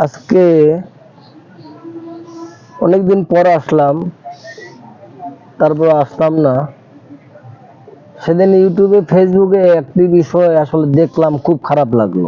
আজকে অনেকদিন পর আসলাম, তারপর আসলাম না। সেদিন ইউটিউবে ফেসবুকে একটি বিষয় আসলে দেখলাম, খুব খারাপ লাগলো।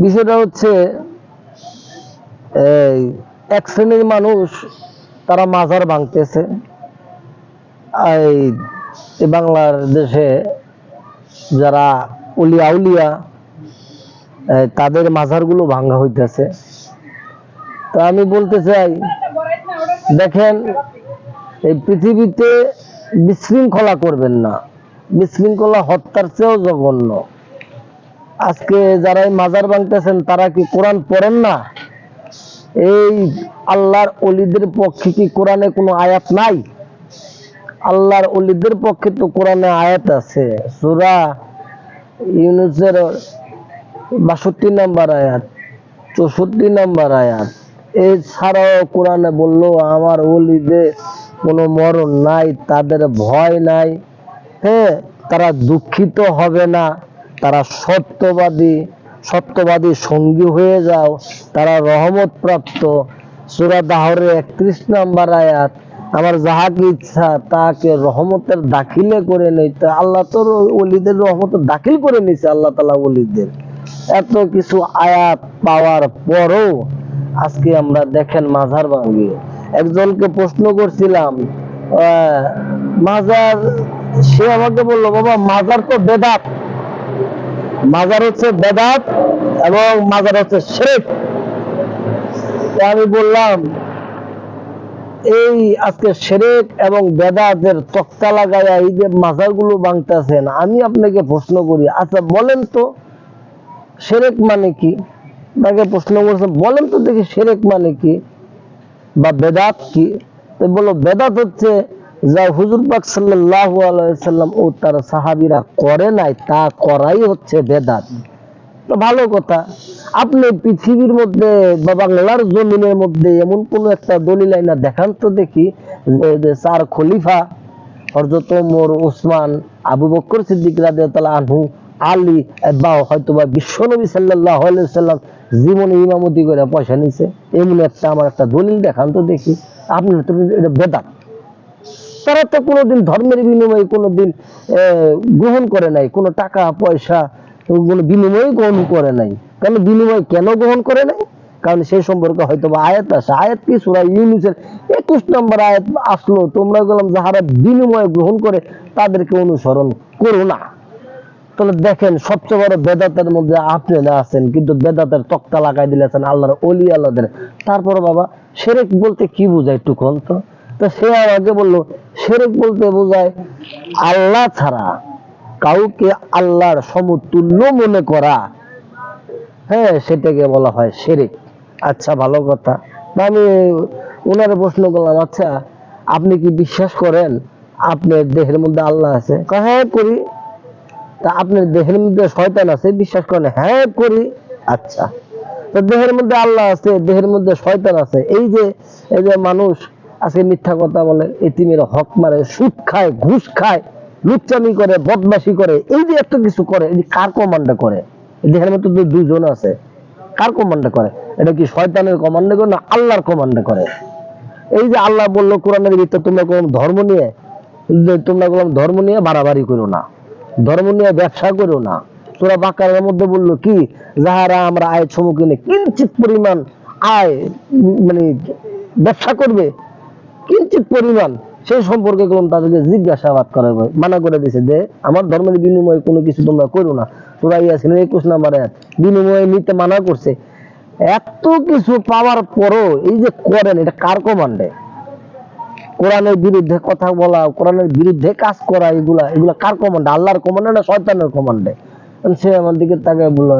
বিষয়টা হচ্ছে এই এক শ্রেণীর মানুষ তারা মাজার ভাঙতেছে। এই বাংলার দেশে যারা উলিয়া উলিয়া তাদের মাজারগুলো ভাঙা হইতেছে। তো আমি বলতে চাই, দেখেন, এই পৃথিবীতে বিশৃঙ্খলা করবেন না। বিশৃঙ্খলা হত্যার চেয়েও জঘন্য। আজকে যারা এই মাজার ভাঙতেছেন তারা কি কোরআন পড়েন না? এই আল্লাহর ওলিদের পক্ষে কি কোরআনে কোনো আয়াত নাই? আল্লাহর ওলিদের পক্ষে তো কোরআনে আয়াত আছে। সূরা ইউনূসের ৬২ নম্বর আয়াত, ৬৪ নম্বর আয়াত। এছাড়াও কোরআনে বললো আমার ওলিদের কোনো মরণ নাই, তাদের ভয় নাই, হ্যাঁ, তারা দুঃখিত হবে না, তারা সত্যবাদী সঙ্গী হয়ে যাও, তারা রহমত প্রাপ্ত। সূরা দাহরের ৩১ নম্বর আয়াত, আমার যাহাকে ইচ্ছা তাকে রহমতের দাখিলে করে নিতে। আল্লাহ তোর ওলিদের রহমতের দাখিল করে নিছে। আল্লাহ তাআলা ওলিদের এত কিছু আয়াত পাওয়ার পরও আজকে আমরা দেখেন মাজার ভাঙি। একজনকে প্রশ্ন করছিলাম মাজার, সে আমাকে বললো, বাবা মাজার তো বেদাত, মাজার হচ্ছে বেদাত এবং মাজার হচ্ছে শিরক। তো আমি বললাম, এই আজকে শিরক এবং বেদাতের তক্তা লাগাইয়া এই যে মাজারগুলো ভাঙতেছেন, আমি আপনাকে প্রশ্ন করি, আচ্ছা বলেন তো শিরক মানে কি? তাকে প্রশ্ন করছে, বলেন তো দেখি শিরক মানে কি বা বেদাত কি? তো বললো বেদাত হচ্ছে যা হুজুর পাক সাল্লাল্লাহু আলাইহি সাল্লাম ও তার সাহাবীরা করে নাই, তা করাই হচ্ছে বেদাত। তো ভালো কথা, আপনি পৃথিবীর মধ্যে বা বাংলার জমিনের মধ্যে এমন কোন একটা দলিল আইনা দেখান তো দেখি যে চার খলিফা হযরত ওমর, ওসমান, আবু বকর সিদ্দিক রাদিয়াল্লাহু আনহু, আলী বা হয়তোবা বিশ্বনবী সাল্লাল্লাহু আলাইহি সাল্লাম জীবনে ইমামতি করে পয়সা নিছে, এমন আমার একটা দলিল দেখান তো দেখি। আপনি তো এটা বেদাত। তারা তো কোনোদিন ধর্মের বিনিময়ে কোনোদিন গ্রহণ করে নাই, কোনো টাকা পয়সা কোনো বিনিময় গ্রহণ করে নাই। কারণ বিনিময় কেন গ্রহণ করে নাই? কারণ সেই সম্পর্কে হয়তো বা আয়াত আছে। আয়াত কি? সূরা ইউনূসের ২১ নম্বর আয়াত আসলো, তোমরা বললাম যাহারা বিনিময় গ্রহণ করে তাদেরকে অনুসরণ করো না। তাহলে দেখেন, সবচেয়ে বড় বেদাতের মধ্যে আপনি আছেন, কিন্তু বেদাতের তক্তা লাগাই দিলেছেন আল্লাহর ওলি আল্লাহদের। তারপর বাবা শিরক বলতে কি বোঝায় একটু কোন তো? তো সে আমাকে বললো শিরক বলতে বোঝায় আল্লাহ ছাড়া কাউকে আল্লাহর সমতুল্য মনে করা, হ্যাঁ, সেটাকে বলা হয় শিরক। আচ্ছা, ভালো কথা। আমি ওনারে প্রশ্ন করলাম, আচ্ছা আপনি কি বিশ্বাস করেন আপনার দেহের মধ্যে আল্লাহ আছে? হ্যাঁ করি। তা আপনার দেহের মধ্যে শয়তান আছে, বিশ্বাস করেন? হ্যাঁ করি। আচ্ছা, তো দেহের মধ্যে আল্লাহ আছে, দেহের মধ্যে শয়তান আছে, এই যে মানুষ আজকে মিথ্যা কথা বলে, এতিমের হক মারে, সুদ খায়, ঘুষ খায়, লুচ্চামি করে, বদমাশি করে, এই যে এত কিছু করে, এই কার কমান্ডে করে? দেহের মধ্যে তো দুজন আছে, কার কমান্ডে করে? এটা কি শয়তানের কমান্ডে করে না আল্লাহর কমান্ডে করে? এই যে আল্লাহ বললো কোরআনের ভিতরে, তোমরা কোন ধর্ম নিয়ে বাড়াবাড়ি করো না, ধর্ম নিয়ে ব্যবসা করো না। সূরা বাকারার মধ্যে বললো কি, যাহারা আমরা আয়ের সম্মুখীনে কিঞ্চিত পরিমাণ আয় মানে ব্যবসা করবে, কিঞ্চিত পরিমাণ, সেই সম্পর্কে তাদেরকে জিজ্ঞাসাবাদ করা হবে। মানা করে দিয়েছে যে আমার ধর্মের বিনিময়ে কোনো কিছু তোমরা করো না। সূরা ইয়াসিনের ২১ নম্বর আয়াত বিনিময়ে নিতে মানা করছে। এত কিছু পাওয়ার পরও এই যে করেন, এটা কার কমান্ডে? কোরআনের বিরুদ্ধে কথা বলা, কোরআনের বিরুদ্ধে কাজ করা, এগুলা কার কমান্ডে? আল্লাহর কমান্ডে না শয়তানের কমান্ডে? সে আমার দিকে তাকে বললো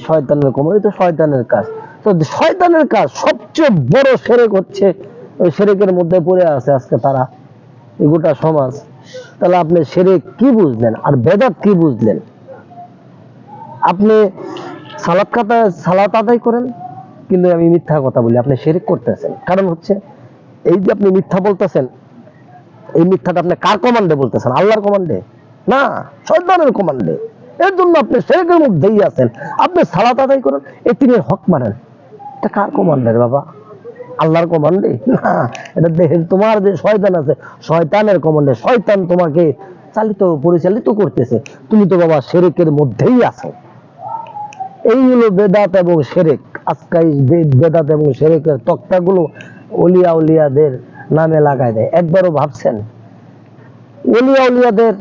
শয়তানের কমান্ডে। তো শয়তানের কাজ, তো শয়তানের কাজ সবচেয়ে বড় শিরক হচ্ছে, ওই শিরকের মধ্যে পড়ে আছে আজকে তারা, এই গোটা সমাজ। তাহলে আপনি শিরক কি বুঝলেন আর বেদাত কি বুঝলেন? আপনি সালাত আদায় করেন, কিন্তু আমি মিথ্যা কথা বলি, আপনি শিরক করতেছেন। কারণ হচ্ছে এই যে আপনি মিথ্যা বলতেছেন, এই মিথ্যাটা আপনি কার কমান্ডে বলতেছেন? আল্লাহর কমান্ডে না, শয়তানের কমান্ডে। এর জন্য আপনি শিরকের মধ্যেই আছেন। আপনি সালাত আদায় করেন, এতিমের হক মানেন। এটা কার কমান্ডের বাবা? আল্লাহর কমান্ডে না, এটা দেখেন তোমার যে শয়তান আছে, শয়তানের কমান্ডে। শয়তান তোমাকে পরিচালিত করতেছে, তুমি তো বাবা শিরকের মধ্যেই আছো। এই হলো বেদাত এবং শিরক। আজকে বেদাত এবং শিরকের তক্তাগুলো ওলিয়া উলিয়াদের নামে লাগায় দেয়। একবারও ভাবছেন ওলিয়া উলিয়াদের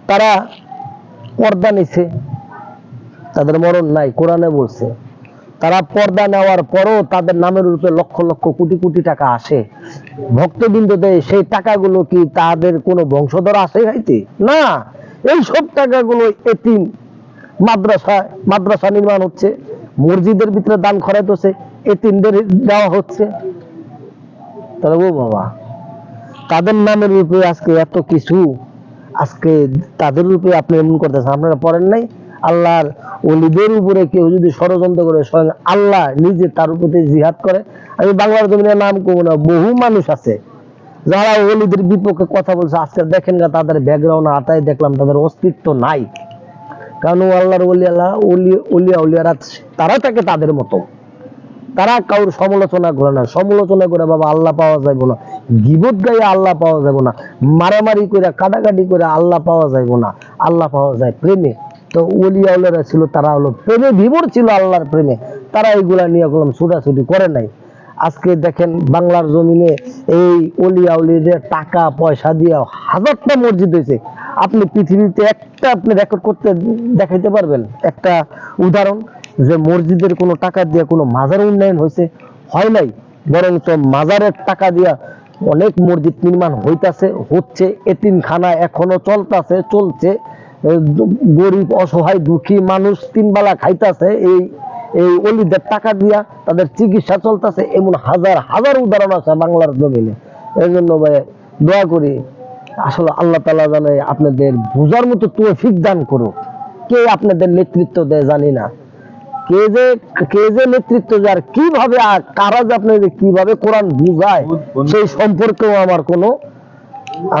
তারা পর্দা নিছে, তাদের মরণ নাই? কোরআনে বলছে তারা পর্দা নেওয়ার পরও তাদের নামের উপরে লক্ষ লক্ষ কোটি কোটি টাকা আসে, ভক্তবৃন্দ দেয়। সেই টাকাগুলো কি তাদের কোনো বংশধর আসে খাইতে? না, এই সব টাকাগুলো এতিম, মাদ্রাসা নির্মাণ হচ্ছে, মসজিদের ভিতরে দান খরচ হচ্ছে, এতিমদের দেওয়া হচ্ছে। তাহলে ও বাবা, তাদের নামের উপরে আজকে এত কিছু, আজকে তাদের উপরে আপনি এমন করতেছেন। আপনারা পড়েন নাই আল্লাহর ওলিদের উপরে কেউ যদি ষড়যন্ত্র করে, স্বয়ং আল্লাহ নিজে তার উপরে জিহাদ করে? আমি বাংলার জমিনে নাম করবো না, বহু মানুষ আছে যারা ওলিদের বিপক্ষে কথা বলছে। আজকে দেখেন না তাদের ব্যাকগ্রাউন্ড আটাই দেখলাম তাদের অস্তিত্ব নাই। কারণ আল্লাহর ওলিয়ারা তারা থাকে তাদের মতো, তারা কারোর সমালোচনা করে না। সমালোচনা করে বাবা আল্লাহ পাওয়া যাইব না, গীবত গায়ে আল্লাহ পাওয়া যাইব না, মারামারি করে কাটাকাটি করে আল্লাহ পাওয়া যাইব না। আল্লাহ পাওয়া যায় প্রেমে। তো ওলিয়া উলিয়ারা ছিল, তারা হলো প্রেমে বিভোর ছিল, আল্লাহর প্রেমে। তারা এইগুলা নিয়ে করলাম ছুটাছুটি করে নাই। আজকে দেখেন বাংলার জমিনে এই ওলিয়া উলিয়াদের টাকা পয়সা দিয়ে হাজারটা মসজিদ হয়েছে। আপনি পৃথিবীতে একটা আপনি রেকর্ড করতে দেখাইতে পারবেন একটা উদাহরণ যে মসজিদের কোনো টাকা দিয়ে কোনো মাজার উন্নয়ন হয়েছে? হয় নাই। বরং তো মাজারের টাকা দিয়া অনেক মসজিদ নির্মাণ হচ্ছে। এতিমখানা এখনো চলছে। গরিব অসহায় দুঃখী মানুষ তিন বেলা খাইতেছে এই ওলিদের টাকা দিয়া, তাদের চিকিৎসা চলতেছে। এমন হাজার হাজার উদাহরণ আছে বাংলার জমিনে। এই জন্য ভাই দোয়া করি, আসলে আল্লাহ তাআলা জানে আপনাদের বুঝার মতো তৌফিক দান করুক। কে আপনাদের নেতৃত্ব দেয় জানি না, কে যে নেতৃত্ব দেয়, কিভাবে কারা যে আপনাদের কিভাবে কোরআন বুঝায় সেই সম্পর্কেও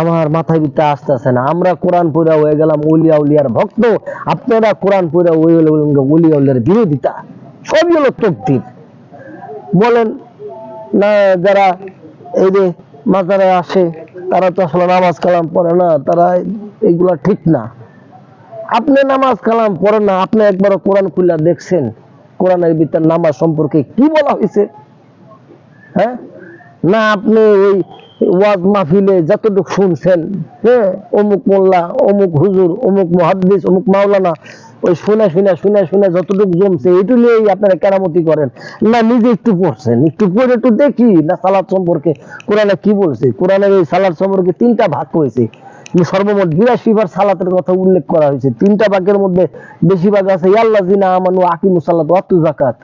আমার মাথায় বিতে আসতেছে না। আমরা কোরআন পড়া হয়ে গেলাম ওলিয়া উলিয়ার ভক্ত, আপনারা কোরআন পড়া ওলিয়া উলিয়ার বিরোধিতা। সবই হলো তকদির। বলেন না, যারা এই যে মাজারে আসে তারা তো আসলে নামাজ কালাম পড়ে না, তারা এইগুলা ঠিক না। আপনি নামাজ কালাম পড়েন না, আপনি একবারও কোরআন খুলে দেখছেন কোরআনের ভিতর নামাজ সম্পর্কে কি বলা হয়েছে? হ্যাঁ, না আপনি ওই ওয়াজ মাহফিলে যতটুকু শুনছেন, হ্যাঁ, অমুক মোল্লা, অমুক হুজুর, অমুক মুহাদ্দিস, অমুক মাওলানা, ওই শুনে যতটুকু জমছে এইটু নিয়েই আপনারা কেরামতি করেন? না নিজে একটু পড়ছেন, একটু পড়ে একটু দেখি না সালাত সম্পর্কে কোরআনে কি বলছে? কোরআনের এই সালাত সম্পর্কে 3টা ভাগ হয়েছে, সর্বমোট 82 বার সালাতের কথা উল্লেখ করা হয়েছে। 3টা ভাগের মধ্যে বেশিরভাগ আছে ইয়াল্লাযিনা আমানু আকিমুস সালাত ওয়া আতুজ যাকাত।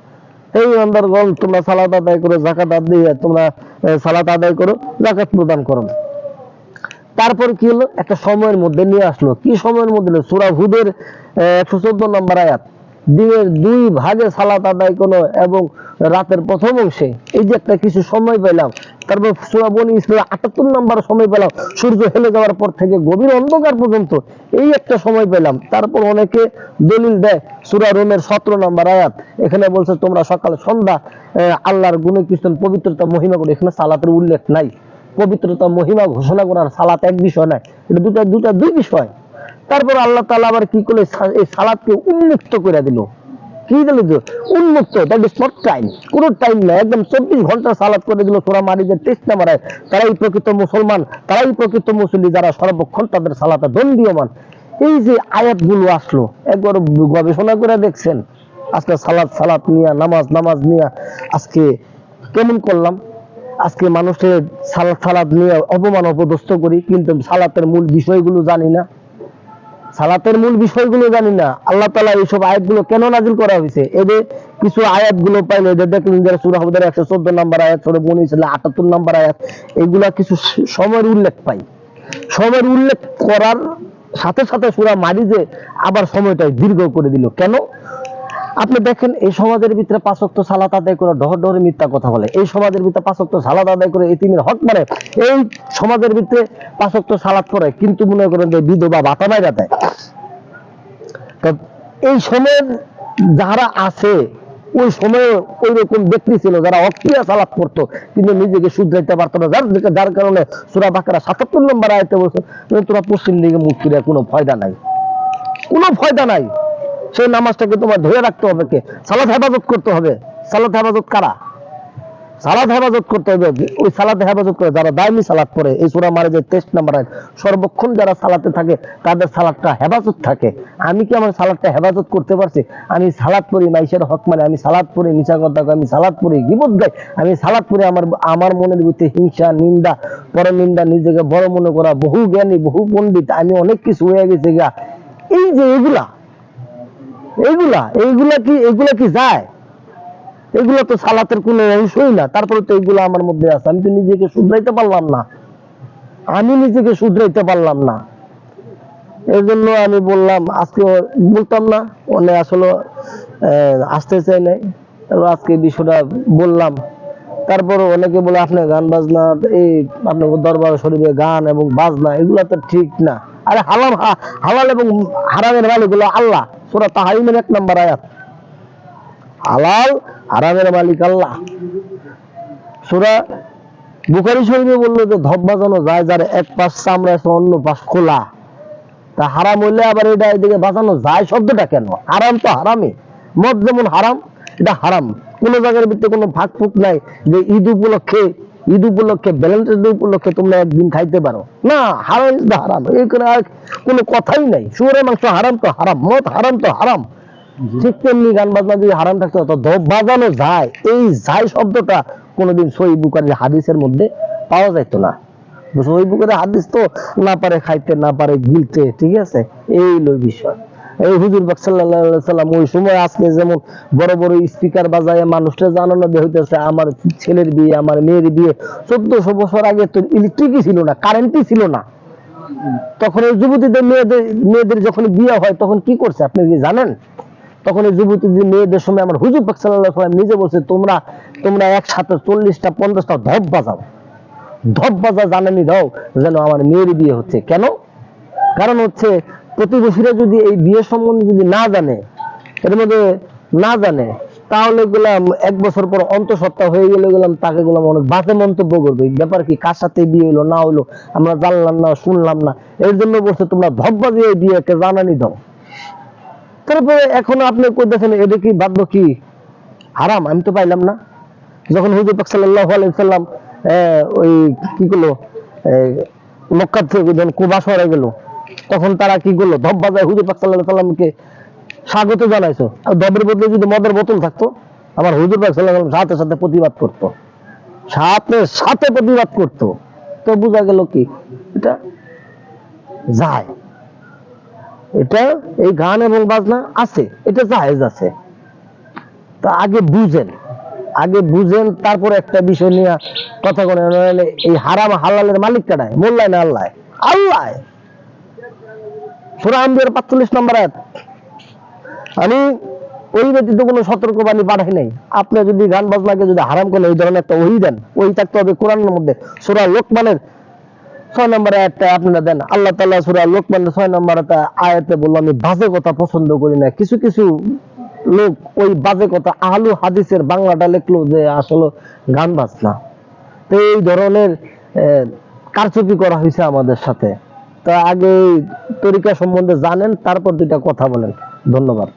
এই বান্দারগণ, তোমরা সালাত আদায় করো, যাকাত আদায়, তোমরা সালাত আদায় করো, যাকাত প্রদান করো। তারপর কি হলো? একটা সময়ের মধ্যে নিয়ে আসলো। কি সময়ের মধ্যে? সূরা হুদের 114 নম্বর আয়াত, দিনের 2 ভাগে সালাত আদায় করো এবং রাতের প্রথম অংশে। এই যে একটা কিছু সময় পেলাম। তারপর সূরা বনী ইসরাঈল 78 নম্বর সময় পেলাম, সূর্য হেলে যাওয়ার পর থেকে গভীর অন্ধকার পর্যন্ত এই একটা সময় পেলাম। তারপর অনেকে দলিল দেয় সূরা রুমের 17 নম্বর আয়াত, এখানে বলছে তোমরা সকাল সন্ধ্যা আল্লাহর গুণে কীর্তন পবিত্রতা মহিমা করো। এখানে সালাতের উল্লেখ নাই। পবিত্রতা মহিমা ঘোষণা করার সালাত এক বিষয় নয়, এটা দুই বিষয়। তারপর আল্লাহ তাআলা আবার কি করলে এই সালাতকে উন্মুক্ত করে দিল। কি দিল? উন্মুক্ত, দ্যাট ইজ নট টাইম, কোনো টাইম নাই, একদম 24 ঘন্টা সালাত করে দিল। সূরা মারিদের 23 নম্বর আয়াত, তারাই প্রকৃত মুসলমান, তারাই প্রকৃত মুসল্লি যারা সর্বক্ষণ তাদের সালাতে দণ্ডীয়মান। এই যে আয়াতগুলো আসলো, একবার গবেষণা করে দেখছেন আজকে সালাত নিয়ে, নামাজ নিয়ে আজকে কেমন করলাম? আজকে মানুষের সালাত নিয়ে অপমান অপদস্থ করি, কিন্তু সালাতের মূল বিষয়গুলো জানি না। আল্লাহ তাআলা এইসব আয়াতগুলো কেন নাযিল করা হয়েছে? এদের কিছু আয়াতগুলো পাইলে দেখলেন যে সূরা হুদের 114 নম্বর আয়াত, সূরা বনী ইসরাঈল 78 নম্বর আয়াত, এগুলা কিছু সময়ের উল্লেখ পাই। সময়ের উল্লেখ করার সাথে সাথে সূরা মারিজে আবার সময়টা দীর্ঘ করে দিল। কেন? আপনি দেখেন এই সমাজের ভিতরে 5 ওয়াক্ত সালাত আদায় করে ডহর মিথ্যা কথা বলে। এই সমাজের ভিতরে 5 ওয়াক্ত সালাত আদায় করে এতিমের হক মারে। এই সমাজের ভিতরে 5 ওয়াক্ত সালাত করে কিন্তু মনে করেন যে বিধবা ভাতা মাইরা দেয়। তা এই সময়ের যারা আছে ওই সময়ে ওই রকম ব্যক্তি ছিল যারা অক্রিয়া সালাত করতো কিন্তু নিজেকে শুধরাইতে পারতো না, যার কারণে সূরা বাকারা ৭৭ নম্বর আয়াতে বলছে তোরা পশ্চিম দিকে মুখ ফিরে কোনো ফায়দা নাই, কোনো ফায়দা নাই। সেই নামাজটাকে তোমার ধরে রাখতে হবে, কে সালাত হেফাজত করতে হবে। সালাত হেফাজত কারা? সালাত হেফাজত করতে হবে ওই সালাত হেফাজত করে যারা দায়মি সালাত পড়ে। এই সূরা মারিজের 23 নম্বর আয়াত, সর্বক্ষণ যারা সালাতে থাকে তাদের সালাতটা হেফাজত থাকে। আমি কি আমার সালাতটা হেফাজত করতে পারছি? আমি সালাত পড়ি মাইশের হক মানে, আমি সালাত পড়ি মিছা কথা কই, আমি সালাত পড়ি গীবত গাই, আমি সালাত পড়ি আমার মনের ভিতরে হিংসা নিন্দা পরনিন্দা নিজেকে বড় মনে করা, বহু জ্ঞানী বহু পণ্ডিত, আমি অনেক কিছু হয়ে গেছে গা। এই যে এগুলা কি যায়? এগুলো তো সালাতের কোনো অংশই না, তারপরে তো এগুলো আমার মধ্যে আছে। আমি তো নিজেকে শুধরাইতে পারলাম না, এই জন্য আমি বললাম আজকে বলতাম না, অনেক আসলে আসতে চাই নাই, আজকে বিষয়টা বললাম। তারপরে অনেকে বলে আপনি গান বাজনা, এই আপনার দরবার শরীফে গান এবং বাজনা এগুলো তো ঠিক না। আরে হালাল এবং হারামের মালিক হলো আল্লাহ, সূরা তাহরিমের 1 নম্বর আয়াত। হালাল হারামের মালিক আল্লাহ। সূরা বুখারী শরীফে বললো যে ধপ বাজানো যায় যার এক পাশ চামড়া আছে অন্য পাশ খোলা। তা হারাম হইলে আবার এটা এদিকে বাজানো যায় শব্দটা কেন? হারাম তো হারামই, মদ যেমন হারাম এটা হারাম। কোন জায়গার ভিতরে কোনো ফাঁক ফুক নাই যে ঈদ উপলক্ষে ভ্যালেন্টাইন ডে উপলক্ষে তোমরা একদিন খাইতে পারো না, হারাম ইজ দা হারাম, এখানে আর কোনো কথাই নাই। শুয়োরের মাংস হারাম তো হারাম, মদ হারাম তো হারাম। ঠিক তেমনি গান বাজনা যদি হারাম থাকতো তো ধপ বাজানো যায়, এই যায় শব্দটা কোনোদিন সহিহ বুখারীর হাদিসের মধ্যে পাওয়া যাইতো না। সহিহ বুখারীর হাদিস তো না পারে খাইতে না পারে গিলতে, ঠিক আছে, এই হলো বিষয়। এই হুজুর পাক সাল্লাল্লাহু আলাইহি সাল্লাম ওই সময় আজকে যেমন বড় বড় স্পিকার বাজায় মানুষকে জানানো হইতেছে আমার ছেলের বিয়ে আমার মেয়ের বিয়ে, 1400 বছর আগে তো ইলেকট্রিকই ছিল না, কারেন্টই ছিল না। তখন এই যুবতীদের মেয়েদের যখন বিয়ে হয় তখন কি করছে আপনি কি জানেন? তখন এই যুবতীদের মেয়েদের সময় আমার হুজুর পাক সাল্লাল্লাহু আলাইহি সাল্লাম নিজে বলছে তোমরা একসাথে 40টা 50টা ধপ বাজাও জানানি দাও যেন আমার মেয়ের বিয়ে হচ্ছে। কেন? কারণ হচ্ছে প্রতিবেশীরা যদি এই বিয়ে সম্বন্ধে যদি না জানে, এর মধ্যে না জানে, তাহলে গেলাম 1 বছর পর অন্তঃসত্ত্বা হয়ে গেলে গেলাম তাকে গেলাম অনেক বাজে মন্তব্য করবে, ব্যাপার কি কার সাথে বিয়ে হলো না হলো আমরা জানলাম না শুনলাম না। এর জন্য বলছে তোমরা ধপ বাজিয়ে এই বিয়েকে জানানি দাও। তারপরে এখন আপনি কইতেছেন এটা কি বাধ্য কি হারাম? আমি তো পাইলাম না। যখন হুজুর পাক সাল্লাল্লাহু আলাইহি সাল্লাম ওই কি করলো মক্কা থেকে যখন কুবা শহরে গেল তখন তারা কি করলো ধপ বাজায় হুজুর পাক সাল্লাল্লাহু আলাইহি সাল্লামকে স্বাগত জানাইছো। আর ধপের বদলে যদি মদের বোতল থাকতো আমার হুজুর পাক সাল্লাল্লাহু আলাইহি সাল্লাম সাথে প্রতিবাদ করতো, সাথে প্রতিবাদ করতো। তো বোঝা গেল কি এটা যায়, এটা এই গান এবং বাজনা আছে, এটা জায়েজ আছে। তা আগে বুঝেন তারপরে একটা বিষয় নিয়ে কথা বলেন। এই হারাম হালালের মালিক কাটায় মোল্লাই না আল্লাহ। সূরা আম্বিয়ার 45 নম্বর আয়াত। আমি ওই ব্যতীত কোনো সতর্কবাণী পাঠাই নাই। আপনি যদি গান বাজনাকে যদি হারাম করেন এই ধরনের একটা ওহী দেন, ওহী থাকতে হবে কোরআনের মধ্যে। সূরা লোকমানের 6 নম্বর আয়াতটা আপনারা দেন। আল্লাহ তাআলা সূরা লোকমানের 6 নম্বর আয়াতে বলল আমি বাজে কথা পছন্দ করি না। কিছু লোক ওই বাজে কথা আহলু হাদিসের বাংলাটা লিখলো যে আসলে গান বাজনা। তো এই ধরনের কারচুপি করা হয়েছে আমাদের সাথে। তা আগে তরিকা সম্বন্ধে জানেন, তারপর দুইটা কথা বলেন। ধন্যবাদ।